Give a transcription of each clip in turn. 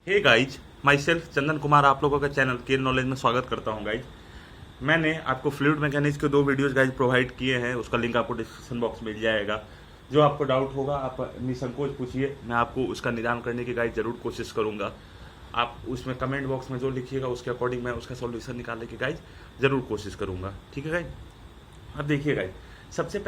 Hey guys, my self Chandan Kumar आप लोगों का चैनल केयर नॉलेज में स्वागत करता हूं गाइज। मैंने आपको फ्लूइड मैकेनिक्स के 2 वीडियोस गाइज प्रोवाइड किए हैं, उसका लिंक आपको डिस्क्रिप्शन बॉक्स में मिल जाएगा। जो आपको डाउट होगा आप निसंकोच पूछिए, मैं आपको उसका निदान करने की गाइज ज़रूर कोशिश करूँगा। आप उसमें कमेंट बॉक्स में जो लिखिएगा उसके अकॉर्डिंग मैं उसका सॉल्यूशन निकालने की गाइज ज़रूर कोशिश करूँगा। ठीक है गाइज। अब देखिए गाइज, सबसे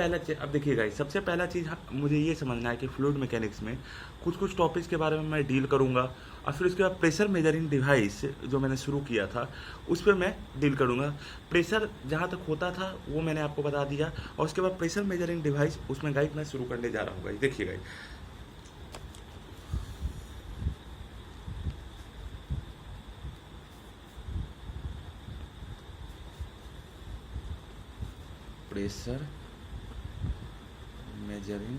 पहला चीज़ मुझे ये समझना है कि फ्लूइड मैकेनिक्स में कुछ कुछ टॉपिक्स के बारे में मैं डील करूँगा, और फिर उसके बाद प्रेशर मेजरिंग डिवाइस जो मैंने शुरू किया था उस पर मैं डील करूँगा। प्रेशर जहाँ तक होता था वो मैंने आपको बता दिया, और उसके बाद प्रेशर मेजरिंग डिवाइस उसमें गाइज मैं शुरू करने जा रहा हूँ। गाइज देखिए गाइज, प्रेशर मेजरिंग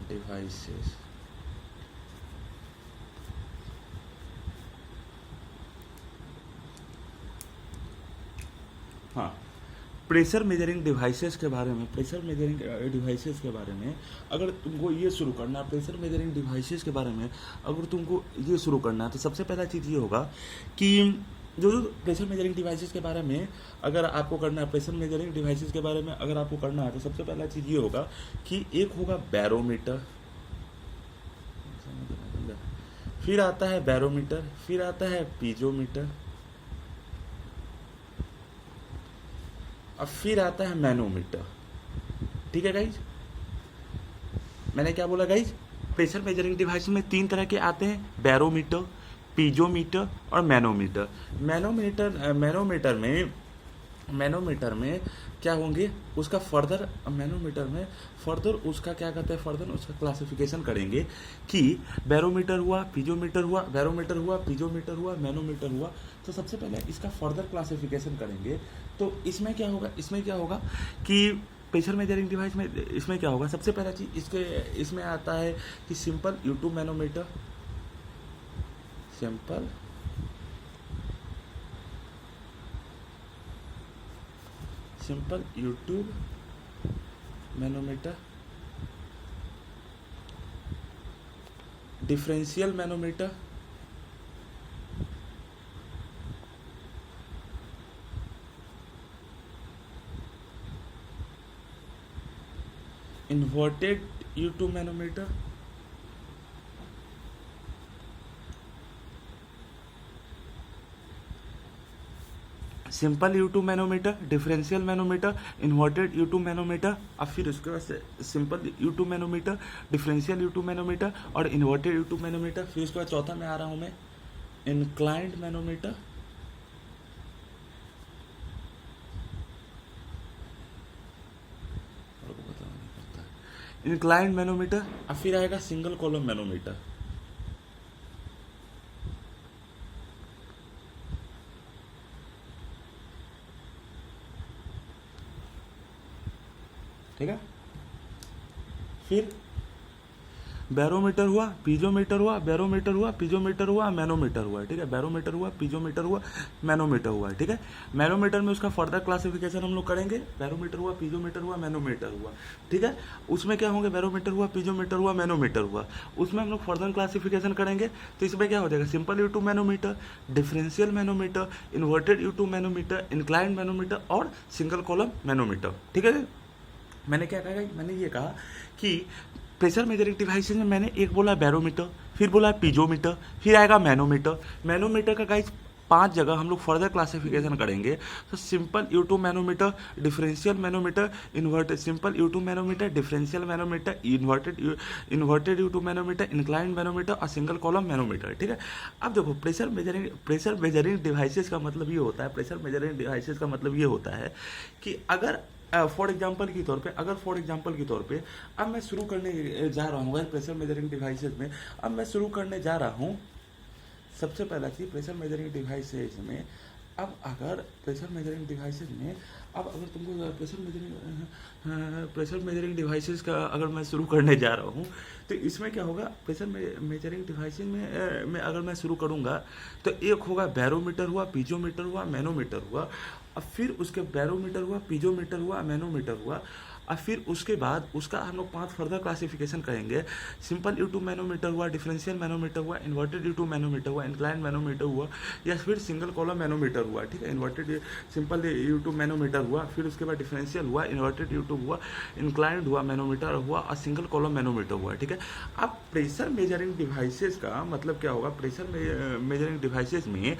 डिवाइसेस। हाँ, प्रेशर मेजरिंग डिवाइसेस के बारे में, अगर तुमको ये शुरू करना है, प्रेशर मेजरिंग डिवाइसेस के बारे में अगर तुमको ये शुरू करना है तो सबसे पहला चीज़ ये होगा कि जो प्रेशर मेजरिंग डिवाइसेस के बारे में अगर आपको करना है, तो सबसे पहला चीज़ ये होगा कि एक होगा बैरोमीटर, फिर आता है बैरोमीटर, फिर आता है पीजोमीटर, अब फिर आता है मैनोमीटर। ठीक है गाइज, मैंने क्या बोला गाइज, प्रेशर मेजरिंग डिवाइस में 3 तरह के आते हैं, बैरोमीटर, पीजोमीटर और मैनोमीटर। मैनोमीटर में क्या होंगे, उसका फर्दर उसका क्या कहते हैं, फर्दर उसका क्लासिफिकेशन करेंगे कि बैरोमीटर हुआ, पीजोमीटर हुआ, पीजोमीटर हुआ, मैनोमीटर हुआ। तो सबसे पहले इसका फर्दर क्लासिफिकेशन करेंगे। तो इसमें क्या होगा कि प्रेशर मेजरिंग डिवाइस में इसमें क्या होगा, सबसे पहला चीज इसमें आता है कि simple U tube manometer, simple U tube manometer, differential manometer, inverted U tube manometer, simple U tube manometer, differential manometer, inverted U tube manometer. अब फिर उसके बाद से simple U tube manometer, differential U tube manometer और इन्वर्टेड यूट्यूब मैनोमीटर। फिर उसके बाद चौथा में आ रहा हूँ मैं, इंक्लाइंड मैनोमीटर, अब फिर आएगा सिंगल कॉलम मैनोमीटर। ठीक है, फिर बैरोमीटर हुआ, पीजोमीटर हुआ, पीजोमीटर हुआ, मैनोमीटर हुआ। ठीक है, बैरोमीटर हुआ, पीजोमीटर हुआ, मैनोमीटर हुआ। ठीक है, मैनोमीटर में उसका फर्दर क्लासिफिकेशन हम लोग करेंगे, बैरोमीटर हुआ, पीजोमीटर हुआ, मैनोमीटर हुआ। ठीक है, उसमें क्या होंगे, बैरोमीटर हुआ, पीजोमीटर हुआ, मैनोमीटर हुआ, उसमें हम लोग फर्दर क्लासिफिकेशन करेंगे। तो इसमें क्या हो जाएगा, simple U tube manometer, differential manometer, inverted U tube manometer, inclined manometer और सिंगल कॉलम मैनोमीटर। ठीक है, मैंने क्या कहा, मैंने ये कहा कि प्रेशर मेजरिंग डिवाइसेज में मैंने एक बोला बैरोमीटर, फिर बोला पीजोमीटर, फिर आएगा मैनोमीटर। मैनोमीटर का गाइस 5 जगह हम लोग फर्दर क्लासिफिकेशन करेंगे। तो simple U tube manometer, differential manometer, simple U tube manometer, differential manometer, inverted U tube manometer, inclined manometer और सिंगल कॉलम मैनोमीटर। ठीक है, अब देखो प्रेशर मेजरिंग डिवाइसेज का मतलब ये होता है कि अगर फॉर एग्जाम्पल के तौर पे अब मैं शुरू करने जा रहा हूँ प्रेशर मेजरिंग डिवाइसेज में, अब मैं शुरू करने जा रहा हूँ सबसे पहला चीज प्रेशर मेजरिंग डिवाइसेज में। अब अगर तुमको प्रेशर मेजरिंग डिवाइसेस का अगर मैं शुरू करने जा रहा हूँ तो इसमें क्या होगा, प्रेशर मेजरिंग डिवाइसेस में अगर मैं शुरू करूँगा तो एक होगा बैरोमीटर हुआ, पीजोमीटर हुआ, मैनोमीटर हुआ। अब फिर उसके बैरोमीटर हुआ, पीजोमीटर हुआ, मैनोमीटर हुआ। और फिर उसके बाद उसका हम लोग 5 फर्दर क्लासिफिकेशन करेंगे। सिंपल U2 मैनोमीटर हुआ, डिफरेंशियल मैनोमीटर हुआ, इन्वर्टेड U2 मैनोमीटर हुआ, इंक्लाइन मैनोमीटर हुआ, या फिर सिंगल कॉलम मैनोमीटर हुआ, ठीक है। इन्वर्टेड सिंपल U2 मैनोमीटर हुआ, फिर उसके बाद डिफरेंशियल हुआ, इन्वर्टेड U2 हुआ, इंक्लाइंड हुआ, मैनोमीटर हुआ और सिंगल कॉलम मैनोमीटर हुआ, ठीक है। अब प्रेशर मेजरिंग डिवाइसेस का मतलब क्या होगा, प्रेशर मेजरिंग डिवाइसेस में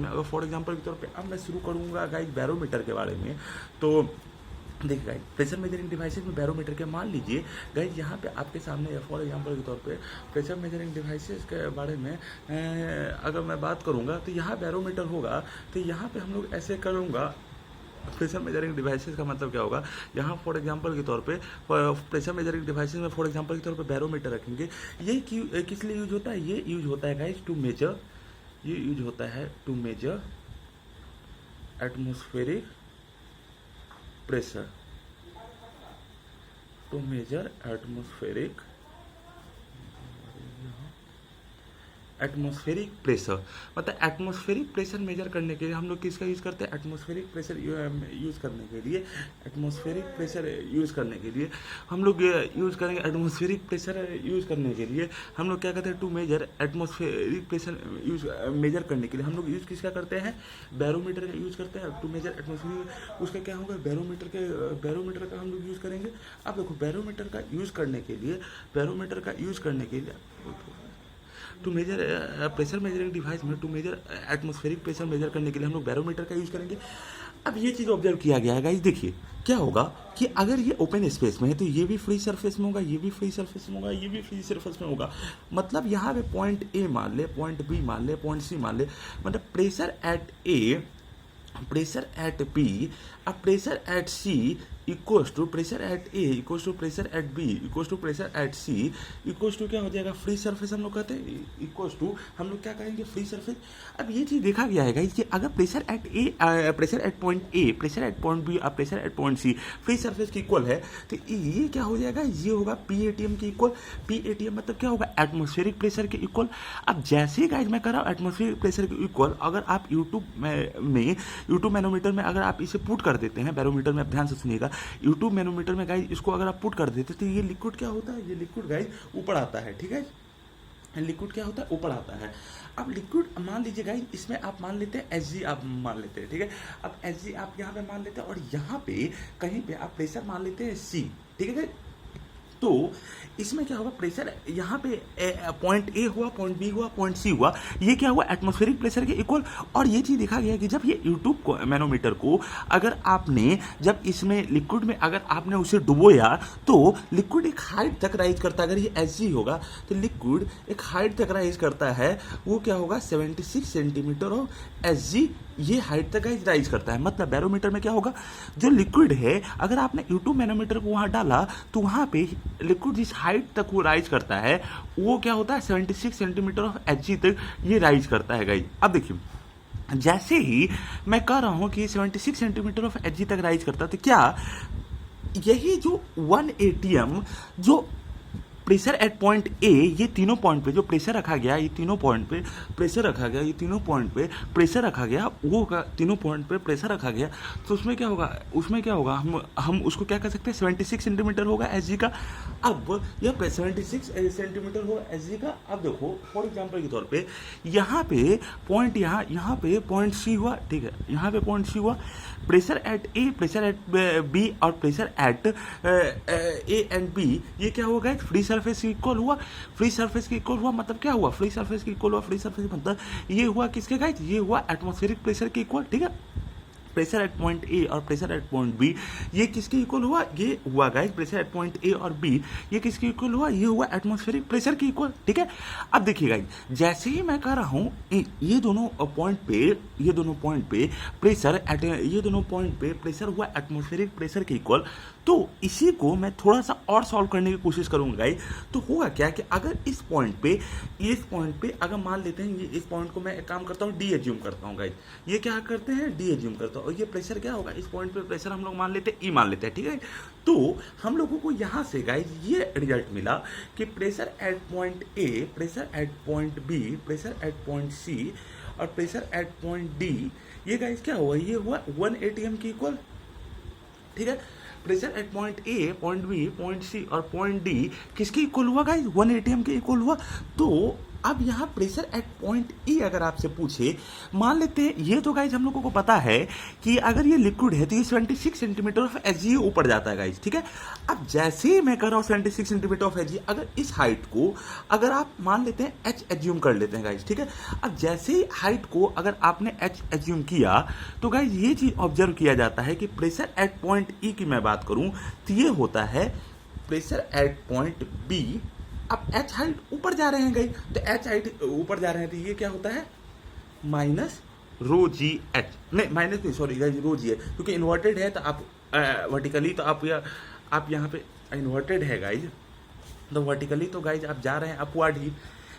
अगर फॉर एग्जांपल के तौर पे अब मैं शुरू करूंगा गाइस बैरोमीटर के बारे में। तो देखिए गाइस, प्रेशर मेजरिंग डिवाइसेस में बैरोमीटर के मान लीजिए गाइस यहाँ पे आपके सामने फॉर एग्जांपल के तौर पे प्रेशर मेजरिंग डिवाइसेस के बारे में अगर मैं बात करूँगा तो यहाँ बैरोमीटर होगा, तो यहाँ पे हम लोग ऐसे करूँगा। प्रेशर मेजरिंग डिवाइसेस का मतलब क्या होगा, यहाँ फॉर एग्जांपल के तौर पे प्रेशर मेजरिंग डिवाइसेस में फॉर एग्जांपल के तौर पे बैरोमीटर रखेंगे। ये किस लिए यूज होता है, ये यूज होता है गाइस टू मेजर, ये यूज होता है to measure atmospheric pressure, to measure atmospheric pressure. मतलब एटमॉस्फेरिक प्रेशर मेजर करने के लिए हम लोग किसका यूज़ करते हैं, एटमॉस्फेरिक प्रेशर यूज़ करने के लिए, एटमॉस्फेरिक प्रेशर यूज़ करने के लिए हम लोग यूज़ करेंगे। एटमॉस्फेरिक प्रेशर यूज़ करने के लिए हम लोग क्या करते हैं, to measure atmospheric pressure use measure करने के लिए हम लोग यूज़ किसका करते हैं, बैरोमीटर का यूज़ करते हैं टू मेजर एटमॉस्फेरिक। उसका क्या होगा, बैरोमीटर का हम लोग यूज़ करेंगे। अब देखो बैरोमीटर का यूज़ करने के लिए to measure pressure measuring device में to measure atmospheric pressure measure करने के लिए हम लोग बैरोमीटर का यूज़ करेंगे। अब ये चीज़ ऑब्जर्व किया गया है गाइस, देखिए क्या होगा कि अगर ये ओपन स्पेस में है तो ये भी फ्री सरफेस में होगा, ये भी फ्री सरफेस में होगा, ये भी फ्री सरफेस में होगा। मतलब यहाँ पे पॉइंट ए मान ले, पॉइंट बी मान ले, पॉइंट सी मान ले, मतलब pressure at A, pressure at B, अब pressure at C equals to pressure at A equals to pressure at B equals to pressure at C equals to क्या हो जाएगा, फ्री सरफेस हम लोग कहते हैं, इक्वल्स टू हम लोग क्या करेंगे, फ्री सरफेस। अब ये चीज़ देखा गया है कि अगर pressure at A, pressure at point A, pressure at point B और pressure at point C free surface के इक्वल है, तो ये क्या हो जाएगा, ये होगा PATM के इक्वल। PATM मतलब क्या होगा, एटमॉस्फेरिक प्रेशर के इक्वल। अब जैसे ही गाइस मैं कर रहा हूँ एटमॉस्फेरिक प्रेशर के इक्वल, अगर आप U2 मैनोमीटर में अगर आप इसे पुट कर देते हैं, बैरोमीटर में आप ध्यान से सुनिएगा, U2 मैनोमीटर में गाइस इसको अगर आप पुट कर देते तो ये लिक्विड क्या होता है, ये लिक्विड गाइस ऊपर आता है, ठीक है। लिक्विड क्या होता है, ऊपर आता है। अब लिक्विड मान लीजिए गाइस, इसमें आप मान लेते हैं Hg, आप मान लेते हैं, ठीक है। अब Hg आप यहाँ पे मान लेते हैं और यहाँ पे कहीं पे आप प्रेशर मान लेते हैं C, ठीक है गाइस। तो इसमें क्या होगा, प्रेशर यहाँ पे पॉइंट ए हुआ, पॉइंट बी हुआ, पॉइंट सी हुआ, ये क्या हुआ, एटमॉस्फेरिक प्रेशर के इक्वल। और ये चीज़ देखा गया कि जब ये U2 मैनोमीटर को अगर आपने, जब इसमें लिक्विड में अगर आपने उसे डुबोया तो लिक्विड एक हाइट तक राइज करता है। अगर ये Hg होगा तो लिक्विड एक हाइट तक राइज करता है, वो क्या होगा 76 सेंटीमीटर ऑफ Hg, ये हाइट तक राइज करता है। मतलब बैरोमीटर में क्या होगा, जो लिक्विड है अगर आपने U2 मैनोमीटर को वहाँ डाला तो वहाँ पे लिक्विड जिस हाइट तक वो राइज करता है वो क्या होता है 76 सेंटीमीटर ऑफ Hg तक ये राइज करता है गाइस। अब देखिए जैसे ही मैं कह रहा हूँ कि 76 सेंटीमीटर ऑफ Hg तक राइज करता है, तो क्या यही जो 1 ATM जो प्रेशर एट पॉइंट ए, ये तीनों पॉइंट पे जो प्रेशर रखा गया, ये तीनों पॉइंट पे प्रेशर रखा गया, ये तीनों पॉइंट पे प्रेशर रखा गया, वो तीनों पॉइंट पे प्रेशर रखा गया, तो उसमें क्या होगा, हम उसको क्या कर सकते हैं, 76 सेंटीमीटर होगा Hg का। अब यह 76 सेंटीमीटर होगा Hg का। अब देखो फॉर एग्जाम्पल के तौर पे यहाँ पे पॉइंट, यहाँ पे पॉइंट सी हुआ, ठीक है, यहाँ पे पॉइंट सी हुआ, pressure at A, pressure at B और pressure at A and B, ये क्या होगा, फ्री सरफेस इक्वल हुआ, फ्री सरफेस के इक्वल हुआ। मतलब क्या हुआ, फ्री सरफेस के इक्वल हुआ, फ्री सरफेस मतलब ये हुआ किसके गाइस, ये हुआ एटमॉस्फेरिक प्रेशर के इक्वल, ठीक है। प्रेशर एट पॉइंट ए और प्रेशर एट पॉइंट बी ये किसके इक्वल हुआ, ये हुआ गाइस प्रेशर एट पॉइंट ए और बी, ये किसके इक्वल हुआ, ये हुआ एटमॉस्फेरिक प्रेशर के इक्वल, ठीक है। अब देखिए गाइस, जैसे ही मैं कह रहा हूँ ये दोनों पॉइंट पे प्रेशर एट, ये दोनों पॉइंट पे प्रेशर हुआ एटमॉस्फेरिक प्रेशर के इक्वल, तो इसी को मैं थोड़ा सा और सॉल्व करने की कोशिश करूंगा गाइस। तो होगा क्या कि अगर इस पॉइंट पे अगर मान लेते हैं, ये इस पॉइंट को मैं एक काम करता हूँ, डी एज्यूम करता हूँ गाइस, ये क्या करते हैं, डी एज्यूम करता हूँ, और ये प्रेशर क्या होगा, इस पॉइंट पे प्रेशर हम लोग मान लेते हैं, ई मान लेते हैं, ठीक है। तो हम लोगों को यहाँ से गाइस ये रिजल्ट मिला कि pressure at point A, pressure at point B, pressure at point C और प्रेशर एट पॉइंट डी, ये गाइस क्या हुआ, ये हुआ 1 ATM के इक्वल, ठीक है। Pressure at point A, point B, point C और पॉइंट डी किसके इक्वल हुआ गाइज? 1 atm के इक्वल हुआ। तो अब यहाँ प्रेशर एट पॉइंट ई अगर आपसे पूछे, मान लेते हैं ये तो गाइज हम लोगों को पता है कि अगर ये लिक्विड है तो ये 76 सेंटीमीटर ऑफ एचजी ऊपर जाता है गाइज, ठीक है। अब जैसे ही मैं कर रहा हूँ 76 सेंटीमीटर ऑफ एचजी, अगर इस हाइट को अगर आप मान लेते हैं एच एज्यूम कर लेते हैं गाइज, ठीक है। अब जैसे ही हाइट को अगर आपने एच एज्यूम किया तो गाइज ये चीज ऑब्जर्व किया जाता है कि प्रेशर एट पॉइंट ई की मैं बात करूं तो ये होता है प्रेशर एट पॉइंट बी। अब एच हाइट ऊपर जा रहे हैं गई, तो एच हाइट ऊपर जा रहे हैं तो ये क्या होता है? माइनस रो जी एच, नहीं माइनस नहीं, सॉरी गाइज, रो जी है, क्योंकि इन्वर्टेड है तो आप वर्टिकली तो आप यहाँ पे इन्वर्टेड है गाइज, तो वर्टिकली तो गाइज आप जा रहे हैं अपवर्ड ही।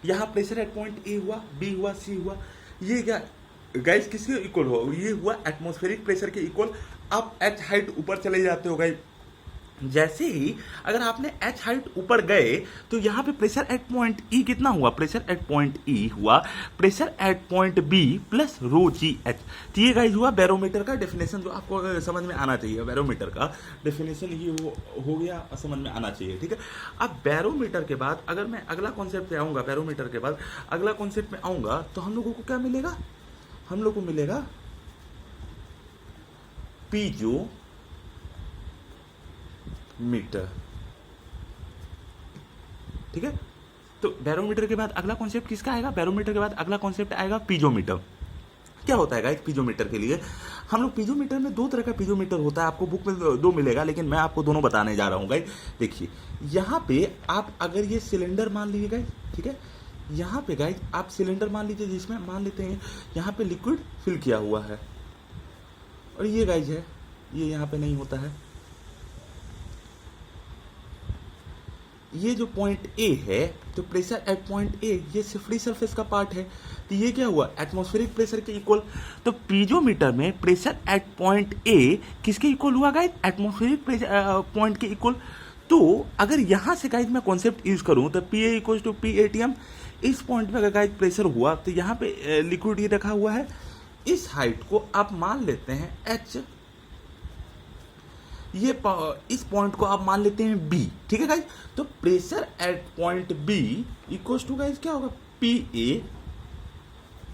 यहाँ प्रेशर एट पॉइंट ए हुआ, बी हुआ, सी हुआ, ये क्या गाइज किसके इक्वल हुआ? ये हुआ एटमॉस्फेरिक प्रेशर के इक्वल। आप एच हाइट ऊपर चले जाते हो गाइज, जैसे ही अगर आपने एच हाइट ऊपर गए तो यहाँ पे प्रेशर एट पॉइंट ई कितना हुआ? प्रेशर एट पॉइंट ई हुआ pressure at point B plus rho ji H. तो ये गाइज हुआ बैरोमीटर का डेफिनेशन, जो आपको अगर समझ में आना चाहिए। बैरोमीटर का डेफिनेशन ये हो गया, समझ में आना चाहिए, ठीक है। अब बैरोमीटर के बाद अगर मैं अगला कॉन्सेप्ट पे आऊँगा, बैरोमीटर के बाद अगला कॉन्सेप्ट में आऊँगा तो हम लोगों को क्या मिलेगा? हम लोग को मिलेगा पीजो मीटर, ठीक है। तो बैरोमीटर के बाद अगला कॉन्सेप्ट किसका आएगा? बैरोमीटर के बाद अगला कॉन्सेप्ट आएगा पीजोमीटर। क्या होता है गाइस पीजोमीटर के लिए? हम लोग पीजोमीटर में दो तरह का पीजोमीटर होता है, आपको बुक में दो मिलेगा, लेकिन मैं आपको दोनों बताने जा रहा हूँ गाइस। देखिए यहाँ पे आप अगर ये सिलेंडर मान लीजिए गाइस, ठीक है, यहाँ पे गाइस आप सिलेंडर मान लीजिए जिसमें मान लेते हैं यहाँ पे लिक्विड फिल किया हुआ है, और ये गाइस है, ये यहाँ पे नहीं होता है। ये जो पॉइंट ए है, तो प्रेशर एट पॉइंट ए ये फ्री सरफेस का पार्ट है, तो ये क्या हुआ? एटमॉस्फेरिक प्रेशर के इक्वल। तो पीजोमीटर में प्रेशर एट पॉइंट ए किसके इक्वल हुआ गाइस? एटमॉस्फेरिक पॉइंट के इक्वल। तो अगर यहाँ से गाइस मैं कॉन्सेप्ट यूज करूँ तो P A equal to P ATM. इस पॉइंट पे अगर गाइस प्रेशर हुआ तो यहाँ पे लिक्विड ये रखा हुआ है, इस हाइट को आप मान लेते हैं एच, ये इस पॉइंट को आप मान लेते हैं बी, ठीक है गाइस। तो pressure at point B equals to guys क्या होगा? P A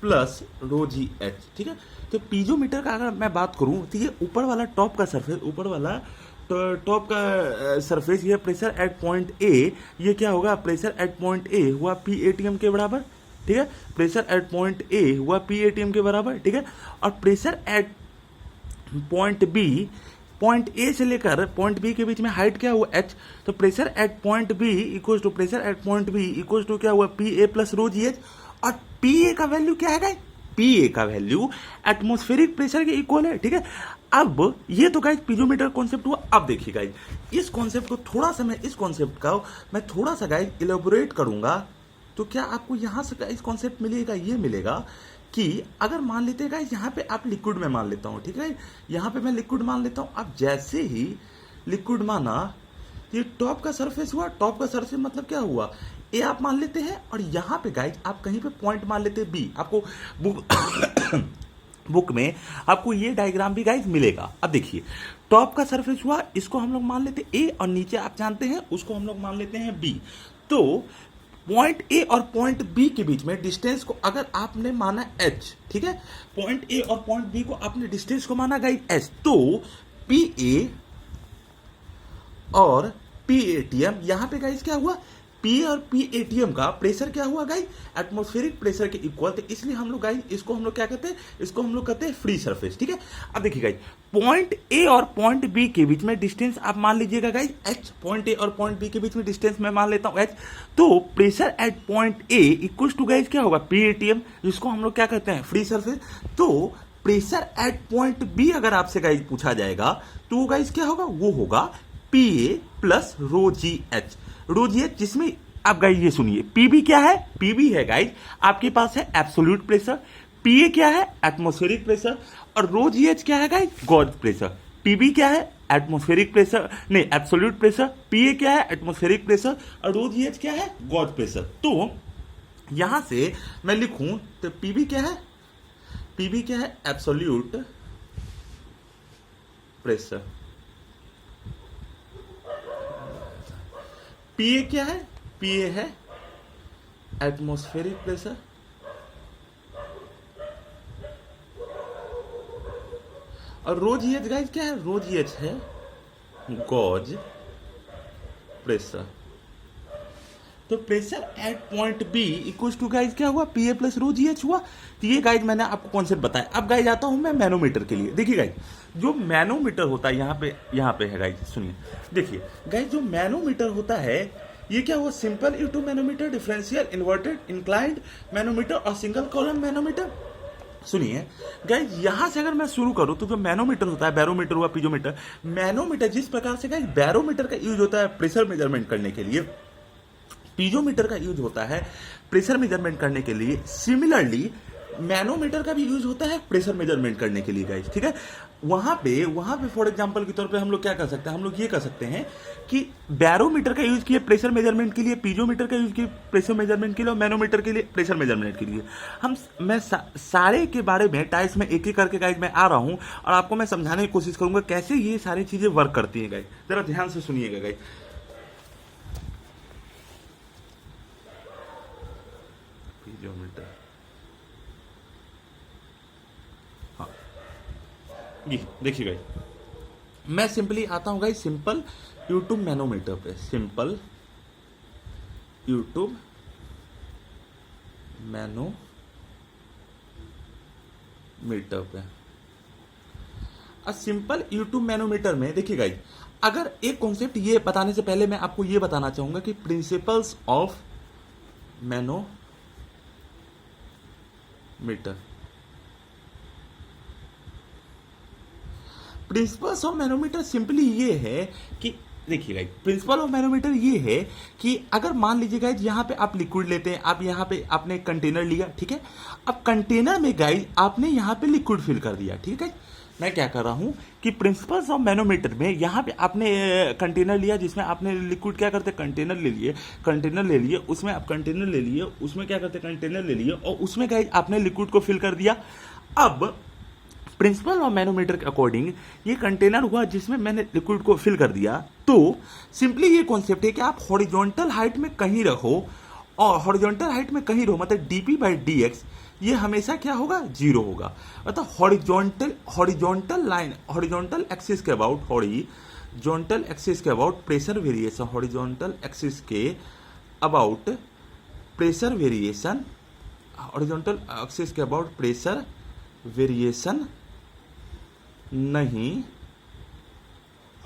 plus rho ji H, ठीक है। तो पीजोमीटर का अगर मैं बात करूं तो ये ऊपर वाला टॉप का सरफेस, ऊपर वाला टॉप का सरफेस, ये प्रेशर एट पॉइंट ए, ये क्या होगा? प्रेशर एट पॉइंट ए हुआ पी एटीएम के बराबर, ठीक है। प्रेशर एट पॉइंट ए हुआ पी एटीएम के बराबर, ठीक है। और pressure at point B, point A से लेकर पॉइंट बी के बीच में हाइट क्या हुआ? एच। तो pressure at point B equal to pressure at point B equal to क्या हुआ? P A plus rho ji H. और पी ए का वैल्यू क्या है गाइस? पी ए का वैल्यू एटमॉस्फेरिक प्रेशर के इक्वल है, ठीक है। अब ये तो गाइस पीजोमीटर कॉन्सेप्ट हुआ। अब देखिए गाइस, इस कॉन्सेप्ट को थोड़ा सा मैं, इस कॉन्सेप्ट का मैं थोड़ा सा गाइस इलेबोरेट करूंगा, तो क्या आपको यहां से इस कॉन्सेप्ट मिलेगा? ये मिलेगा कि अगर मान लेते हैं गाइस यहाँ पे आप लिक्विड में मान लेता हूँ, ठीक है, यहाँ पे मैं लिक्विड मान लेता हूँ। अब जैसे ही लिक्विड माना, ये टॉप का सरफेस हुआ, टॉप का सरफेस मतलब क्या हुआ? ए आप मान लेते हैं, और यहाँ पे गाइस आप कहीं पे पॉइंट मान लेते हैं बी। आपको बुक में आपको ये डायग्राम भी गाइस मिलेगा। अब देखिए टॉप का सरफेस हुआ, इसको हम लोग मान लेते हैं ए, और नीचे आप जानते हैं उसको हम लोग मान लेते हैं बी। तो पॉइंट ए और पॉइंट बी के बीच में डिस्टेंस को अगर आपने माना एच, ठीक है, पॉइंट ए और पॉइंट बी को आपने डिस्टेंस को माना गाइस एच, तो पी ए और पी एटीएम, यहां पे गाइस क्या हुआ? पी और पी एटीएम का प्रेशर क्या हुआ गाइस? एटमॉस्फेरिक प्रेशर के इक्वल। तो इसलिए हम लोग गाइस इसको हम लोग क्या कहते हैं? इसको हम लोग कहते हैं फ्री सरफेस, ठीक है। अब देखिए गाइस, पॉइंट ए और पॉइंट बी के बीच में डिस्टेंस आप मान लीजिएगा गाइस एच। पॉइंट ए और पॉइंट बी के बीच में डिस्टेंस मैं मान लेता हूं एच। तो pressure at point A equal to guys क्या होगा? पी एटीएम, जिसको हम लोग क्या कहते हैं? Free surface. तो प्रेशर एट पॉइंट बी अगर आपसे गाइस पूछा जाएगा तो गाइस क्या होगा? वो होगा P A plus rho ji H. Rho ji H, जिसमें आप गाइस ये सुनिए, पीबी क्या है? पीबी है गाइस आपके पास है एब्सोल्यूट प्रेशर, पीए क्या है? एटमॉस्फेरिक प्रेशर, और रो जी एच क्या है गाइस? Gauge pressure. पीबी क्या है? एटमॉस्फेरिक प्रेशर, नहीं एब्सोल्यूट प्रेशर। पीए क्या है? Atmospheric pressure. और रो जी एच क्या है? Gauge pressure. तो यहां से मैं लिखूं तो पीबी क्या है? पीबी क्या है? Absolute pressure. पीए क्या है? पीए है एटमॉस्फेरिक प्रेशर, और रो जी एच गाइज क्या है? रो जी एच है गॉज प्रेशर। तो pressure at point B equal to guys क्या हुआ? P A plus rho ji h हुआ। तो ये गाइज मैंने आपको कॉन्सेप्ट बताया। अब गाइज आता हूं मैं मैनोमीटर के लिए। देखिए गाइज, जो मैनोमीटर होता है यहाँ पे है गाइज, सुनिए। देखिए गाइज, जो मैनोमीटर होता है ये क्या हुआ? Simple U tube manometer, differential, inverted, inclined manometer और सिंगल कॉलम मैनोमीटर। सुनिए गाइज, यहां से अगर मैं शुरू करूं तो जो मैनोमीटर होता है, बैरोमीटर हुआ, पीजोमीटर, मैनोमीटर जिस प्रकार से गाइज बैरोमीटर का यूज होता है प्रेशर मेजरमेंट करने के लिए, पीजोमीटर का यूज होता है प्रेशर मेजरमेंट करने के लिए, सिमिलरली मैनोमीटर का भी यूज होता है प्रेशर मेजरमेंट करने के लिए गाइस, ठीक है। वहां पे फॉर एग्जांपल के तौर पे हम लोग क्या कर सकते हैं? हम लोग ये कर सकते हैं कि बैरोमीटर का यूज किए प्रेशर मेजरमेंट के लिए, पीजोमीटर का यूज किए प्रेशर मेजरमेंट के लिए, और मैनोमीटर के लिए प्रेशर मेजरमेंट के लिए। मैं सारे के बारे में टाइप्स में एक एक करके गाइज मैं आ रहा हूं और आपको मैं समझाने की कोशिश करूंगा कैसे ये सारी चीजें वर्क करती है गाइज। जरा ध्यान से सुनिएगा गाइज। पीजोमीटर, हाँ, ये देखिए गाइज, मैं सिंपली आता हूं गाइज सिंपल यूट्यूब मैनोमीटर पे, सिंपल यूट्यूब मैनोमीटर पे। सिंपल यूट्यूब मैनोमीटर में देखिए गाइज, अगर एक कॉन्सेप्ट ये बताने से पहले मैं आपको ये बताना चाहूंगा कि principles of manometer, principles of manometer simply ये है कि देखिए गाइस, प्रिंसिपल ऑफ मैनोमीटर ये है कि अगर मान लीजिए गाइस यहाँ पे आप लिक्विड लेते हैं, आप यहाँ पे आपने कंटेनर लिया, ठीक है। अब कंटेनर में गाइस आपने यहाँ पे लिक्विड फिल कर दिया, ठीक है। मैं क्या कर रहा हूँ कि प्रिंसिपल्स ऑफ मैनोमीटर में यहाँ पे आपने कंटेनर लिया जिसमें आपने लिक्विड क्या करते, कंटेनर ले लिए, उसमें आप कंटेनर ले लिए, उसमें क्या करते, कंटेनर ले लिए, और उसमें गाइस आपने लिक्विड को फिल कर दिया। अब प्रिंसिपल ऑफ मैनोमीटर के अकॉर्डिंग ये कंटेनर हुआ जिसमें मैंने लिक्विड को फिल कर दिया। तो सिंपली ये कॉन्सेप्ट है कि आप हॉरिजॉन्टल हाइट में कहीं रखो, और हॉरिजॉन्टल हाइट में कहीं रहो मतलब dp बाई dx ये हमेशा क्या होगा, जीरो होगा। मतलब हॉरिजॉन्टल एक्सिस के अबाउट, हॉरिजॉन्टल एक्सिस के about pressure variation, horizontal axis के about pressure variation, horizontal axis के अबाउट प्रेशर वेरिएशन नहीं,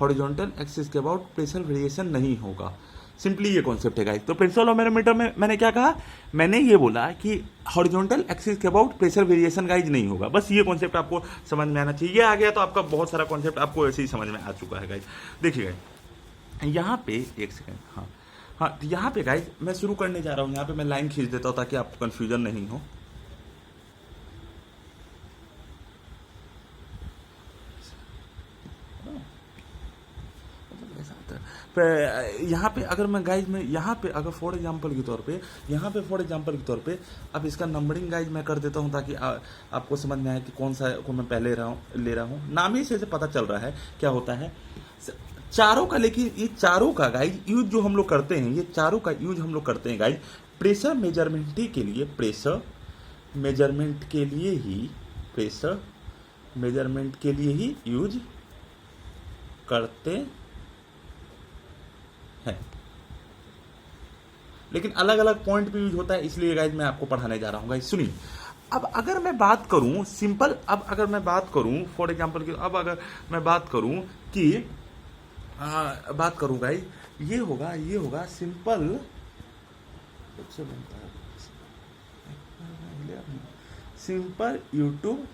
हॉरिजॉन्टल एक्सिस के अबाउट प्रेशर वेरिएशन नहीं होगा। सिंपली ये कॉन्सेप्ट है गाइस। तो प्रिंसिपल ऑफ मैनोमीटर में मैंने क्या कहा, मैंने ये बोला कि हॉरिजॉन्टल एक्सिस के अबाउट प्रेशर वेरिएशन गाइस नहीं होगा। बस ये कॉन्सेप्ट आपको समझ में आना चाहिए। ये आ गया तो आपका बहुत सारा कॉन्सेप्ट आपको ऐसे ही समझ में आ चुका है गाइस। देखिए गाइस, यहाँ पे एक सेकेंड, हाँ, यहाँ पे गाइस मैं शुरू करने जा रहा हूँ। यहाँ पे मैं लाइन खींच देता हूँ ताकि आपको कन्फ्यूजन नहीं हो। यहाँ पे अगर मैं गाइज में यहाँ पे अगर फॉर एग्जांपल के तौर पे अब इसका नंबरिंग गाइज मैं कर देता हूँ ताकि आपको समझ में आए कि कौन सा को मैं पहले ले रहा हूँ। नाम ही से पता चल रहा है क्या होता है चारों का। लेकिन ये चारों का गाइज यूज जो हम लोग करते हैं, ये चारों का यूज हम लोग करते हैं गाइज प्रेशर मेजरमेंट के लिए, प्रेशर मेजरमेंट के लिए ही यूज करते है। लेकिन अलग अलग पॉइंट पे यूज होता है, इसलिए गाइज मैं आपको पढ़ाने जा रहा हूँ गाइज। सुनिए, अब अगर मैं बात करूं सिंपल, अब अगर मैं बात करूं फॉर एग्जांपल की, अब अगर मैं बात करूं कि बात करूं गाइज, ये होगा simple YouTube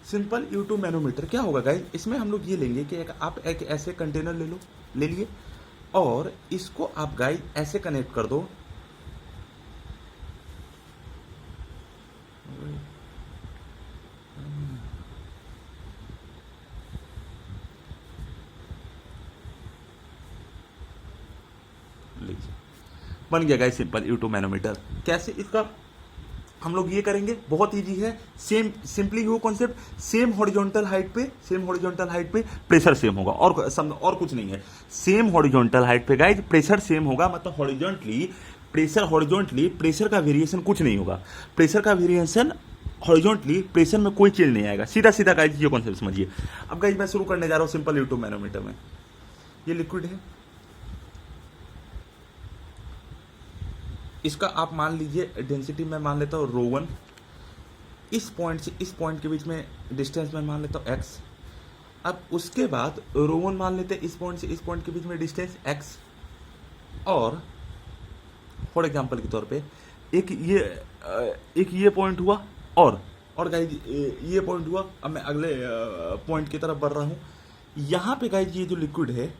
simple U tube manometer क्या होगा गाइज, इसमें हम लोग ये लेंगे कि आप एक ऐसे कंटेनर ले लिए और इसको आप गाइज ऐसे कनेक्ट कर दो, लीजिए बन गया गाइज सिंपल यूट्यूब मैनोमीटर। कैसे इसका हम लोग ये करेंगे, बहुत इजी है, सेम सिंपली वो कॉन्सेप्ट, सेम हॉरिजॉन्टल हाइट पे प्रेशर सेम होगा, और कुछ नहीं है। सेम हॉरिजॉन्टल हाइट पे गाइज प्रेशर सेम होगा, मतलब हॉरिजॉन्टली प्रेशर का वेरिएशन कुछ नहीं होगा, प्रेशर का वेरिएशन हॉरिजॉन्टली प्रेशर में कोई चेंज नहीं आएगा, सीधा सीधा गाइज ये कॉन्सेप्ट समझिए। अब गाइज मैं शुरू करने जा रहा हूँ सिंपल यूट्यूब मैनोमीटर में। ये लिक्विड है, इसका आप मान लीजिए डेंसिटी मैं मान लेता हूँ ρ1, इस पॉइंट से इस पॉइंट के बीच में डिस्टेंस मैं मान लेता हूँ x। अब उसके बाद ρ1 मान लेते हैं इस पॉइंट से इस पॉइंट के बीच में डिस्टेंस x, और फॉर एग्जांपल के तौर पे एक ये पॉइंट हुआ, और गाइज ये पॉइंट हुआ। अब मैं अगले पॉइंट की तरफ बढ़ रहा हूँ। यहाँ पे गाइज ये जो लिक्विड है,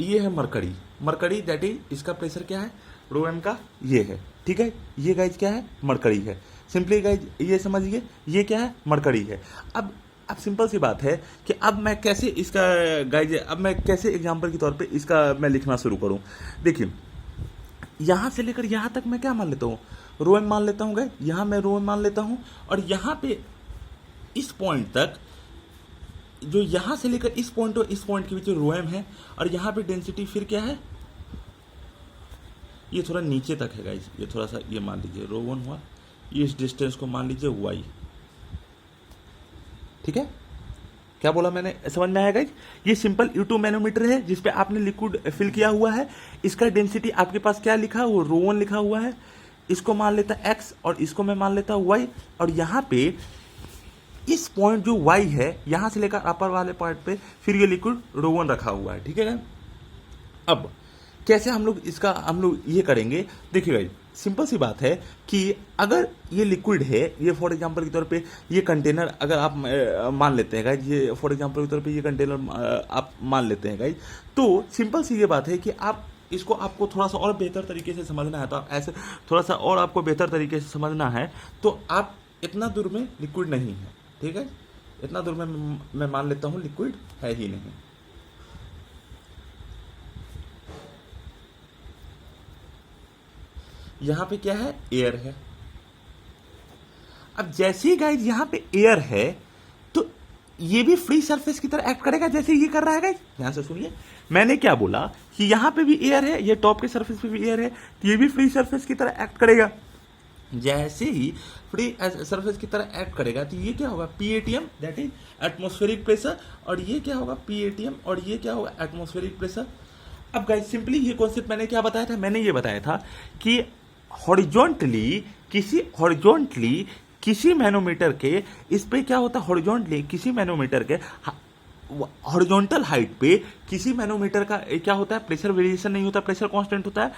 ये है मरकरी दैट इज, इसका प्रेशर क्या है ρm का, ये है, ठीक है। ये गाइज क्या है, मरकरी है। सिंपली गाइज ये समझिए, ये क्या है, मरकरी है। अब सिंपल सी बात है कि अब मैं कैसे इसका गाइज, अब मैं कैसे एग्जांपल के तौर पे इसका मैं लिखना शुरू करूं। देखिए यहाँ से लेकर यहाँ तक मैं क्या मान लेता हूँ, ρm मान लेता हूँ गाइज, यहाँ मैं ρm मान लेता हूँ, और यहाँ पे इस पॉइंट तक, जो यहाँ से लेकर इस पॉइंट और इस पॉइंट के बीच ρm है, और यहाँ पे डेंसिटी फिर क्या है, ये थोड़ा नीचे तक है गाइज, ये थोड़ा सा ये मान लीजिए ρ1 हुआ, ये इस डिस्टेंस को मान लीजिए y, ठीक है। क्या बोला मैंने, समझ में आया गाइज। ये सिंपल U2 मैनोमीटर है जिसपे आपने लिक्विड फिल किया हुआ है। इसका डेंसिटी आपके पास क्या लिखा है, वो ρ1 लिखा हुआ है। इसको मान लेता है x, और इसको मैं मान लेता हूँ y, और यहाँ पे इस पॉइंट जो y है, यहाँ से लेकर अपर वाले पॉइंट पे फिर ये लिक्विड ρ1 रखा हुआ है, ठीक है। अब कैसे हम लोग ये करेंगे, देखिए गाइज सिंपल सी बात है कि अगर ये लिक्विड है, ये फॉर एग्जांपल के तौर पे ये कंटेनर अगर आप मान लेते हैं गाइज, ये फॉर एग्जांपल के तौर पे ये कंटेनर आप मान लेते हैं गाइज, तो सिंपल सी ये बात है कि आप इसको, आपको थोड़ा सा और बेहतर तरीके से समझना है, तो आप ऐसे थोड़ा सा और आपको बेहतर तरीके से समझना है, तो आप इतना दूर में लिक्विड नहीं है, ठीक है, इतना दूर में मैं मान लेता हूँ लिक्विड है ही नहीं। यहाँ पे क्या है, एयर है। अब जैसे ही गाइज यहाँ पे एयर है, तो ये भी फ्री सरफेस की तरह एक्ट करेगा जैसे ये कर रहा है गाइज। ध्यान से सुनिए, मैंने क्या बोला कि यहाँ पे भी एयर है, ये टॉप के सरफेस पे भी एयर है, तो ये भी फ्री सरफेस की तरह एक्ट करेगा। जैसे ही फ्री सरफेस की तरह एक्ट करेगा, तो ये क्या होगा, PATM that is atmospheric pressure, और ये क्या होगा, PATM, और ये क्या होगा, एटमॉस्फेरिक प्रेशर। अब गाइज सिंपली ये कॉन्सेप्ट मैंने क्या बताया था, मैंने ये बताया था कि हॉरिजॉन्टली किसी मैनोमीटर के, इस पे क्या होता है, हॉरिजॉन्टली किसी मैनोमीटर के हॉरिजॉन्टल हाइट पे किसी मैनोमीटर का क्या होता है, प्रेशर वेरिएशन नहीं होता, प्रेशर कांस्टेंट होता है।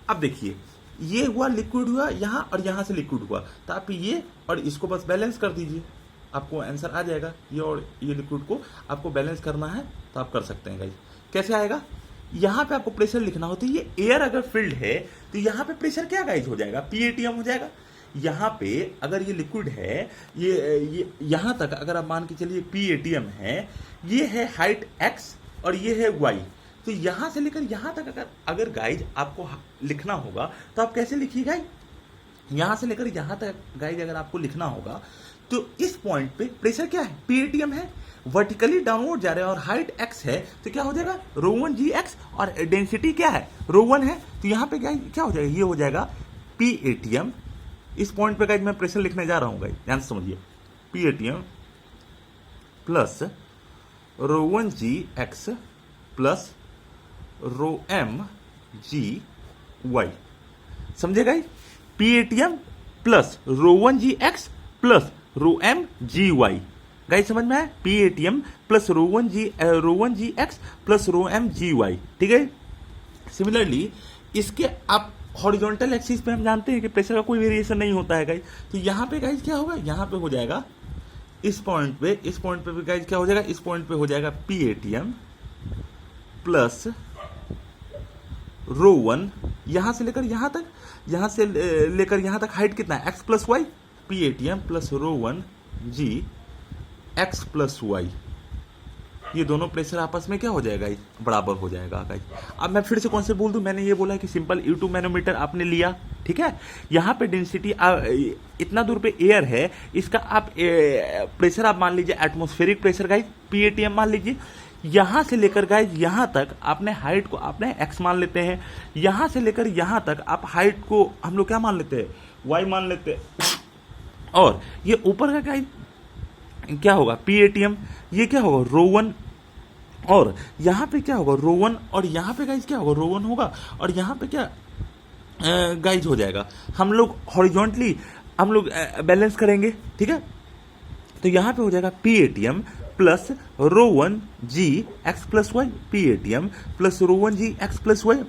अब देखिए ये हुआ, लिक्विड हुआ यहाँ, और यहाँ से लिक्विड हुआ, तो आप ये और इसको बस बैलेंस कर दीजिए, आपको आंसर आ जाएगा। ये और ये लिक्विड को आपको बैलेंस करना है तो आप कर सकते हैं गाइस। कैसे आएगा, यहाँ पे आपको प्रेशर लिखना होता है, ये एयर अगर फिल्ड है तो यहाँ पे प्रेशर क्या गाइस हो जाएगा, PATM हो जाएगा। यहाँ पे अगर ये लिक्विड है, ये यहाँ तक अगर आप मान के चलिए PATM है, ये है हाइट x और ये है y, तो यहाँ से लेकर यहाँ तक अगर गाइज आपको लिखना होगा तो आप कैसे लिखिएगा, यहाँ से लेकर यहाँ तक गाइज अगर आपको लिखना होगा तो इस पॉइंट पे प्रेशर क्या है, PATM है, वर्टिकली डाउनवर्ड जा रहे हैं और हाइट x है, तो क्या हो जाएगा ρ1gx, और डेंसिटी क्या है ρ1 है, तो यहाँ पे क्या हो जाएगा, ये हो जाएगा PATM। इस पॉइंट पे गाइज मैं प्रेशर लिखने जा रहा हूँ गाइज, ध्यान से समझिए, PATM plus ρ1gx plus ρmgy, समझे guys, PATM plus ρ1gx plus ρmgy, guys समझ में आया, PATM plus ρ1gx plus ρmgy, ठीक है। सिमिलरली इसके आप हॉरिजॉन्टल एक्सिस पे हम जानते हैं कि प्रेशर का कोई वेरिएशन नहीं होता है गाइज, तो यहाँ पे गाइज क्या होगा, यहाँ पे हो जाएगा इस पॉइंट पे भी गाइज क्या हो जाएगा, इस पॉइंट पे हो जाएगा PATM प्लस ρ1, यहाँ से लेकर यहाँ तक, यहाँ से लेकर यहाँ तक हाइट कितना है x plus y, PATM plus ρ1g x plus y, ये दोनों प्रेशर आपस में क्या हो जाएगा, बराबर हो जाएगा गाइज। अब मैं फिर से कौन से बोल दूं, मैंने ये बोला कि सिंपल U2 मैनोमीटर आपने लिया, ठीक है। यहाँ पे डेंसिटी इतना दूर पे एयर है, इसका आप प्रेशर आप मान लीजिए एटमॉस्फेरिक प्रेशर गाइज, PATM मान लीजिए। यहाँ से लेकर गाइज यहाँ तक आपने हाइट को आपने x मान लेते हैं, यहाँ से लेकर यहाँ तक आप हाइट को हम लोग क्या मान लेते हैं, y मान लेते हैं। और ये ऊपर का गाइज क्या होगा, PATM, ये क्या होगा ρ1, और यहाँ पे क्या होगा ρ1, और यहाँ पे गाइज क्या होगा ρ1 होगा, और यहाँ पे क्या गाइज हो जाएगा, हम लोग हॉरिजॉन्टली हम लोग बैलेंस करेंगे, ठीक है। तो यहाँ पे हो जाएगा PATM plus ρ1 g x plus y, PATM plus ρ1 g x plus y,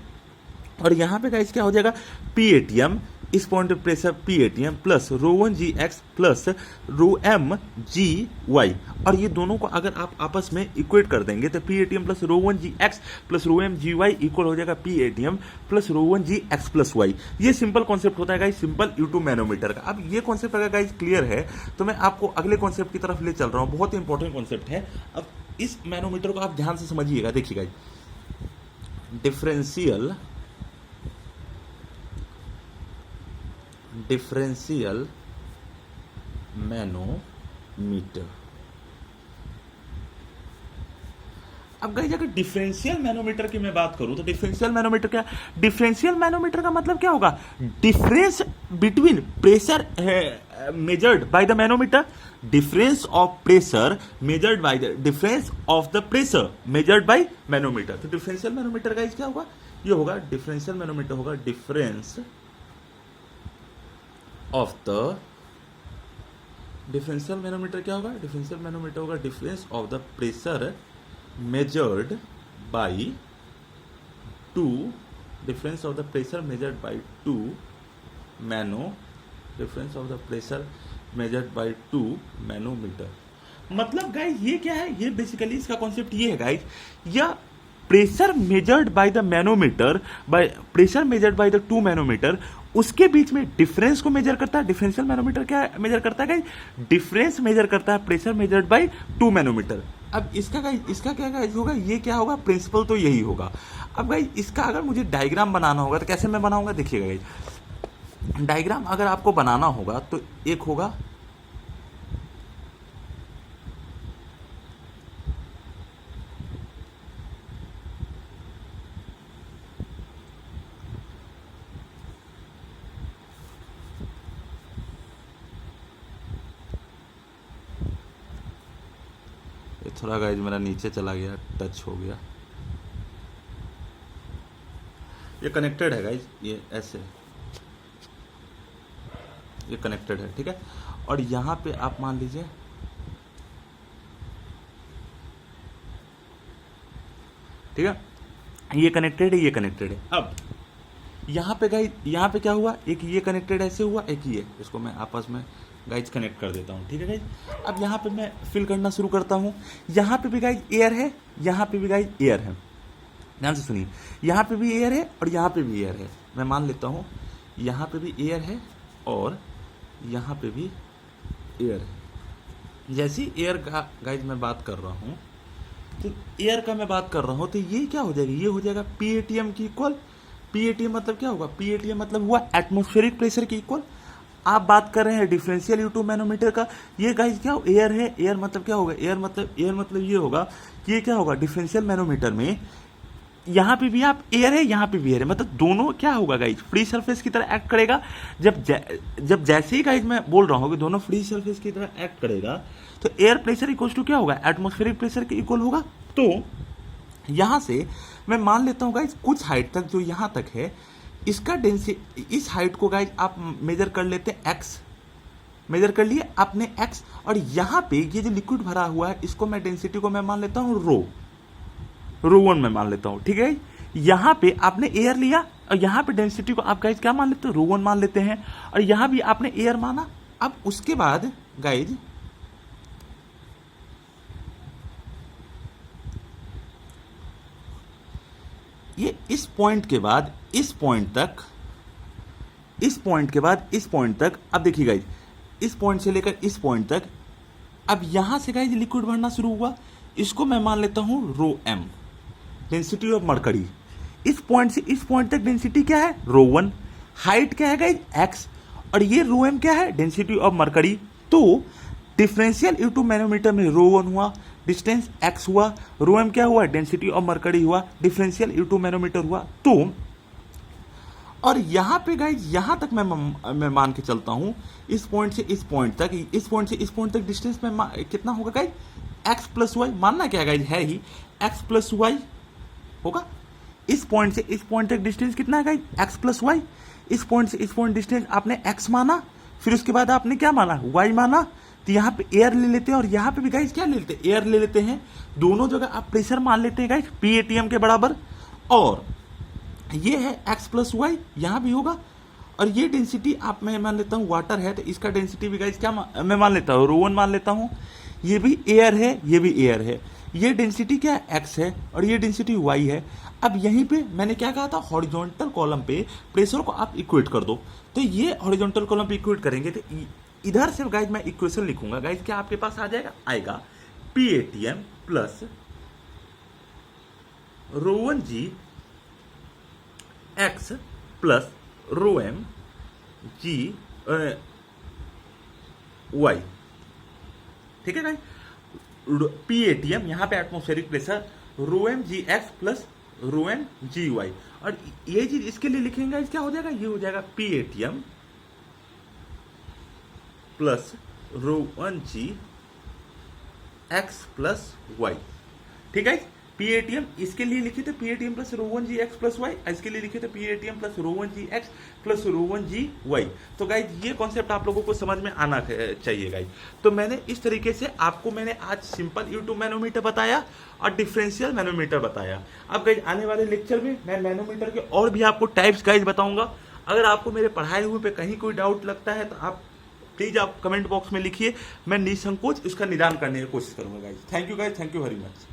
और यहाँ पे गाइस क्या हो जाएगा, PATM इस पॉइंट पे pressure PATM plus ρ1 g x plus ρm g y, और ये दोनों को अगर आप आपस में इक्वेट कर देंगे तो PATM plus ρ1 g x plus ρm g y equal हो जाएगा PATM plus ρ1 g x plus y। ये सिंपल कॉन्सेप्ट होता है गाइस, सिंपल U2 मैनोमीटर का। अब ये कॉन्सेप्ट अगर गाइस क्लियर है तो मैं आपको अगले कॉन्सेप्ट की तरफ ले चल रहा हूँ, बहुत ही इंपॉर्टेंट कॉन्सेप्ट है। अब इस मैनोमीटर को आप ध्यान से समझिएगा, देखिए गाइस, डिफरेंशियल मैनोमीटर। अब गाइस अगर डिफरेंशियल मैनोमीटर की मैं बात करूं तो डिफरेंशियल मैनोमीटर क्या, डिफरेंशियल मैनोमीटर का मतलब क्या होगा, difference between pressure measured by the manometer, difference of pressure measured by the difference of the pressure measured bye manometer. तो डिफरेंशियल मैनोमीटर गाइस क्या होगा, ये होगा डिफरेंशियल मैनोमीटर होगा difference of the, differential manometer क्या होगा, डिफरेंशियल मैनोमीटर होगा difference of the pressure measured by 2, difference of the pressure measured by 2 mano, difference of the pressure measured by 2 manometer. मतलब guys ये क्या है, ये बेसिकली इसका कॉन्सेप्ट ये है गाइस, या pressure measured by the manometer by pressure measured by the 2 manometer, उसके बीच में डिफरेंस को मेजर करता है। डिफरेंशियल मैनोमीटर क्या मेजर करता है गाइस, डिफरेंस मेजर करता है प्रेशर मेजर्ड बाय 2 मैनोमीटर। अब इसका क्या गाइस होगा, ये क्या होगा, प्रिंसिपल तो यही होगा। अब गाइस इसका अगर मुझे डायग्राम बनाना होगा तो कैसे मैं बनाऊंगा, देखिएगा गाइस, डायग्राम अगर आपको बनाना होगा तो एक होगा थोड़ा गाइज मेरा नीचे चला गया, टच हो गया, ये कनेक्टेड है गाइज, ये ऐसे ये कनेक्टेड है, ठीक है। और यहाँ पे आप मान लीजिए ठीक है, ये कनेक्टेड है, ये कनेक्टेड है। अब यहाँ पे गाइज, यहाँ पे क्या हुआ, एक ये कनेक्टेड ऐसे हुआ, एक ये, इसको मैं आपस में गाइज कनेक्ट कर देता हूँ, ठीक है गाइज। अब यहाँ पे मैं फिल करना शुरू करता हूँ, यहाँ पे भी गाइज एयर है, यहाँ पे भी गाइज एयर है, ध्यान से सुनिए, यहाँ पे भी एयर है और यहाँ पे भी एयर है। मैं मान लेता हूँ यहाँ पे भी एयर है और यहाँ पे भी एयर है। जैसी एयर का गाइज मैं बात कर रहा हूँ, तो एयर का मैं बात कर रहा हूँ, तो ये क्या हो जाएगा, ये हो जाएगा PATM की इक्वल। PATM मतलब क्या होगा, PATM मतलब हुआ एटमॉस्फेरिक प्रेशर की इक्वल। आप बात कर रहे हैं डिफरेंशियल U2 मैनोमीटर का, ये गाइस क्या हो, एयर है, एयर मतलब क्या होगा, एयर मतलब ये होगा कि ये क्या होगा, डिफरेंशियल मैनोमीटर में यहाँ पे भी आप एयर है, यहाँ पे भी एयर है, मतलब दोनों क्या होगा गाइज, फ्री सरफेस की तरह एक्ट करेगा। जब जैसे ही गाइज मैं बोल रहा हूँ कि दोनों फ्री सरफेस की तरह एक्ट करेगा, तो एयर प्रेशर इक्वल टू क्या होगा, एटमॉस्फेरिक प्रेशर के इक्वल होगा। तो यहाँ से मैं मान लेता हूँ गाइज कुछ हाइट तक, जो यहाँ तक है, इसका डेंसिटी, इस हाइट को गाइज आप मेजर कर लेते हैं, x मेजर कर लिए आपने x, और यहाँ पे ये जो लिक्विड भरा हुआ है, इसको मैं डेंसिटी को मैं मान लेता हूँ ρ1 में मान लेता हूँ, ठीक है। यहाँ पे आपने एयर लिया और यहाँ पे डेंसिटी को आप गाइज क्या मान लेते हो, ρ1 मान लेते हैं, और यहाँ भी आपने एयर माना। अब उसके बाद गाइज ये इस पॉइंट के बाद इस पॉइंट तक, इस पॉइंट के बाद इस पॉइंट तक, अब देखिए गाइज इस पॉइंट से लेकर इस पॉइंट तक, अब यहां से गाइज लिक्विड भरना शुरू हुआ, इसको मैं मान लेता हूं रो m, डेंसिटी ऑफ मरकरी। इस पॉइंट से इस पॉइंट तक डेंसिटी क्या है, रो 1, हाइट क्या है गाइज, x, और ये रो m क्या है, डेंसिटी ऑफ मरकरी। तो डिफरेंशियल इंटू मैनोमीटर में रो 1 हुआ, डिस्टेंस x हुआ, रो m क्या हुआ, डेंसिटी ऑफ मरकरी हुआ, डिफरेंशियल इंटू मैनोमीटर हुआ। तो और यहां पे गाइज यहां तक मैं मान के चलता हूं, इस पॉइंट से इस पॉइंट तक, इस पॉइंट से इस पॉइंट तक डिस्टेंस में कितना होगा गाइज, x प्लस वाई, मानना क्या गाइज है ही, x प्लस वाई होगा। इस पॉइंट से इस पॉइंट तक डिस्टेंस कितना है गाइज, x प्लस वाई। इस पॉइंट से इस पॉइंट डिस्टेंस आपने x माना, फिर उसके बाद आपने क्या माना, y माना। तो यहाँ पे एयर ले लेते हैं और यहाँ पे भी गाइज क्या ले लेते हैं, एयर ले लेते हैं। दोनों जगह आप प्रेशर मान लेते हैं गाइज PATM के बराबर, और ये है x प्लस वाई, यहाँ भी होगा। और ये डेंसिटी आप मैं मान लेता हूँ वाटर है, तो इसका डेंसिटी भी गाइज क्या मैं मान लेता हूँ, रो 1 मान लेता हूँ। ये भी एयर है, ये भी एयर है। ये डेंसिटी क्या है, x है, और ये डेंसिटी y है। अब यहीं पे मैंने क्या कहा था, हॉरिजॉन्टल कॉलम पे प्रेशर को आप इक्वेट कर दो। तो ये हॉरिजॉन्टल कॉलम पे इक्वेट करेंगे तो इधर से गाइज मैं इक्वेशन लिखूंगा गाइज, क्या आपके पास आ जाएगा, आएगा PATM प्लस रो 1g x प्लस रो m g y। ठीक है गाइज, PATM यहाँ पे एटमॉस्फेरिक प्रेशर, रो m g x प्लस रो m g y। और ये चीज इसके लिए लिखेंगे क्या हो जाएगा, ये हो जाएगा PATM प्लस रो 1g x प्लस y। ठीक है, PATM इसके लिए लिखे थे PATM प्लस रो 1g x प्लस y, इसके लिए लिखे थे PATM प्लस रो 1g x प्लस रो 1g y। तो गाइज ये कॉन्सेप्ट आप लोगों को समझ में आना चाहिए गाइज। तो मैंने इस तरीके से आपको मैंने आज सिंपल यूट्यूब मैनोमीटर बताया और डिफरेंशियल मैनोमीटर बताया। अब गाइज आने वाले लेक्चर में मैं मैनोमीटर के और भी आपको टाइप्स गाइज बताऊंगा। अगर आपको मेरे पढ़ाए हुए पे कहीं कोई डाउट लगता है तो आप प्लीज आप कमेंट बॉक्स में लिखिए, मैं निसंकोच उसका निदान करने की कोशिश करूंगा guys. Thank you guys, thank you very much.